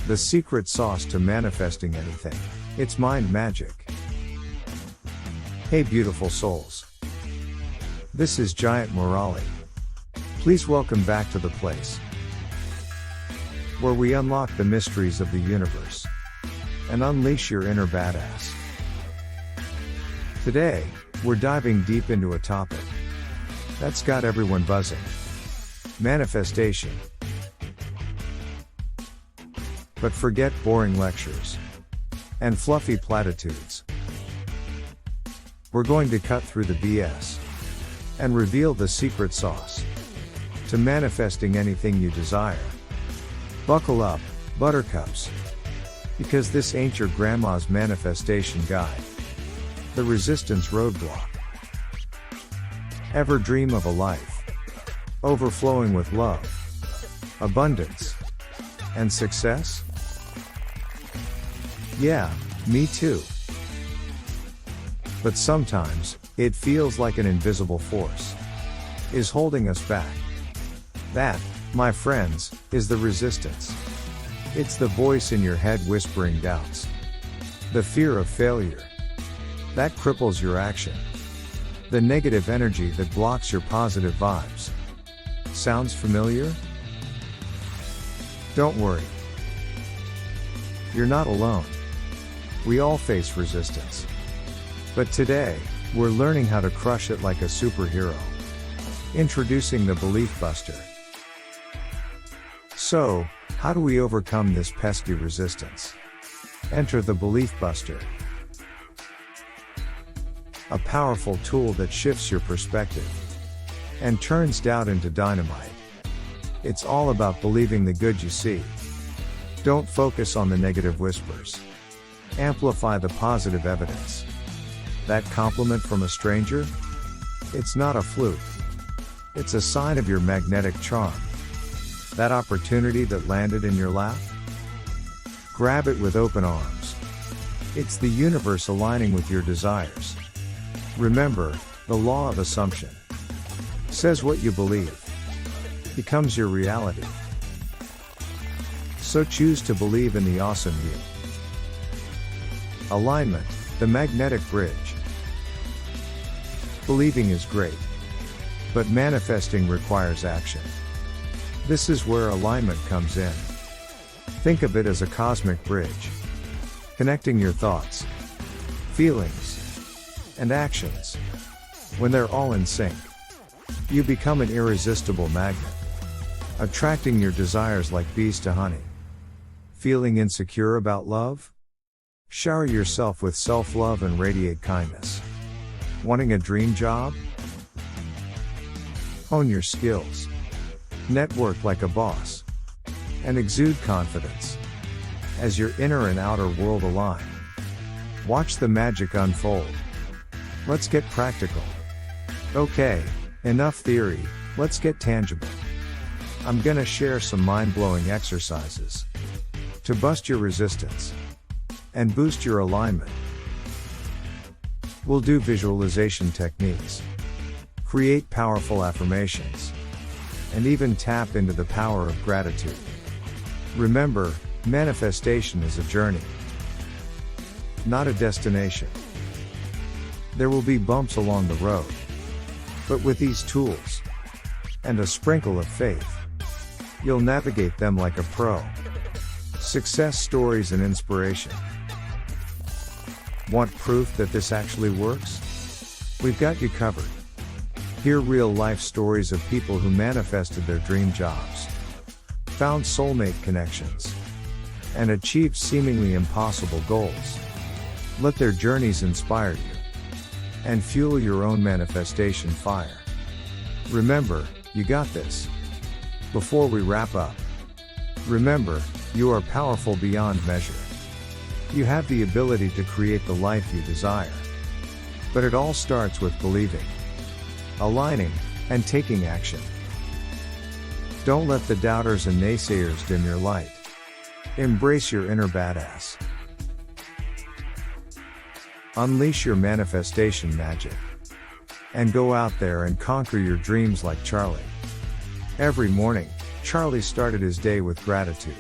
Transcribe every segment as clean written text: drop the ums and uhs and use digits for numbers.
The secret sauce to manifesting anything. It's mind magic. Hey beautiful souls. This is Giant Morali. Please welcome back to the place where we unlock the mysteries of the universe and unleash your inner badass. Today, we're diving deep into a topic that's got everyone buzzing. Manifestation. But forget boring lectures and fluffy platitudes. We're going to cut through the BS and reveal the secret sauce to manifesting anything you desire. Buckle up, buttercups, because this ain't your grandma's manifestation guide. The resistance roadblock. Ever dream of a life overflowing with love, abundance, and success? Yeah, me too. But sometimes, it feels like an invisible force is holding us back. That, my friends, is the resistance. It's the voice in your head whispering doubts. The fear of failure that cripples your action. The negative energy that blocks your positive vibes. Sounds familiar? Don't worry. You're not alone. We all face resistance. But today, we're learning how to crush it like a superhero. Introducing the Belief Buster. So, how do we overcome this pesky resistance? Enter the Belief Buster. A powerful tool that shifts your perspective and turns doubt into dynamite. It's all about believing the good you see. Don't focus on the negative whispers. Amplify the positive evidence. That compliment from a stranger? It's not a fluke. It's a sign of your magnetic charm. That opportunity that landed in your lap? Grab it with open arms. It's the universe aligning with your desires. Remember, the law of assumption says what you believe becomes your reality. So choose to believe in the awesome you. Alignment, the magnetic bridge. Believing is great, but manifesting requires action. This is where alignment comes in. Think of it as a cosmic bridge, connecting your thoughts, feelings, and actions. When they're all in sync, you become an irresistible magnet, attracting your desires like bees to honey. Feeling insecure about love? Shower yourself with self-love and radiate kindness. Wanting a dream job? Hone your skills. Network like a boss. And exude confidence. As your inner and outer world align. Watch the magic unfold. Let's get practical. Okay, enough theory, let's get tangible. I'm gonna share some mind-blowing exercises to bust your resistance and boost your alignment. We'll do visualization techniques, create powerful affirmations, and even tap into the power of gratitude. Remember, manifestation is a journey, not a destination. There will be bumps along the road, but with these tools and a sprinkle of faith, you'll navigate them like a pro. Success stories and inspiration. Want proof that this actually works? We've got you covered. Hear real-life stories of people who manifested their dream jobs, found soulmate connections, and achieved seemingly impossible goals. Let their journeys inspire you and fuel your own manifestation fire. Remember, you got this. Before we wrap up, remember, you are powerful beyond measure. You have the ability to create the life you desire. But it all starts with believing, aligning, and taking action. Don't let the doubters and naysayers dim your light. Embrace your inner badass. Unleash your manifestation magic. And go out there and conquer your dreams like Charlie. Every morning, Charlie started his day with gratitude.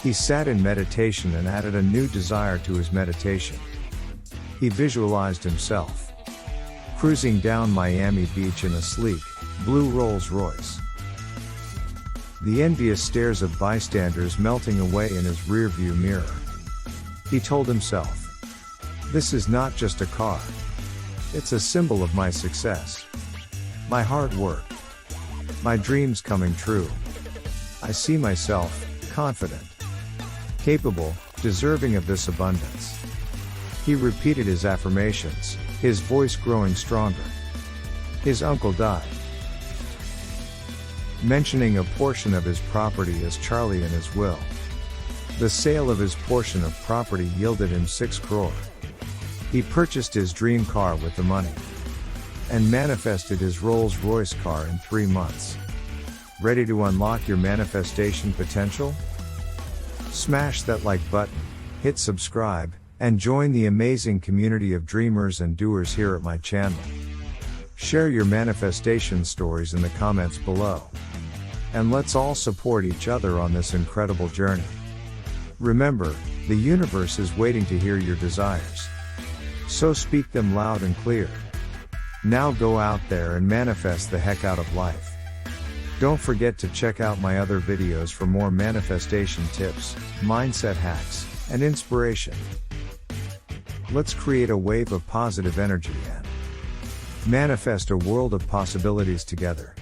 He sat in meditation and added a new desire to his meditation. He visualized himself cruising down Miami Beach in a sleek, blue Rolls-Royce. The envious stares of bystanders melting away in his rearview mirror. He told himself, "This is not just a car. It's a symbol of my success. My hard work. My dreams coming true. I see myself, confident, capable, deserving of this abundance." He repeated his affirmations, his voice growing stronger. His uncle died, mentioning a portion of his property as Charlie in his will. The sale of his portion of property yielded him 6 crore. He purchased his dream car with the money and manifested his Rolls-Royce car in 3 months. Ready to unlock your manifestation potential? Smash that like button, hit subscribe, and join the amazing community of dreamers and doers here at my channel. Share your manifestation stories in the comments below. And let's all support each other on this incredible journey. Remember, the universe is waiting to hear your desires. So speak them loud and clear. Now go out there and manifest the heck out of life. Don't forget to check out my other videos for more manifestation tips, mindset hacks, and inspiration. Let's create a wave of positive energy and manifest a world of possibilities together.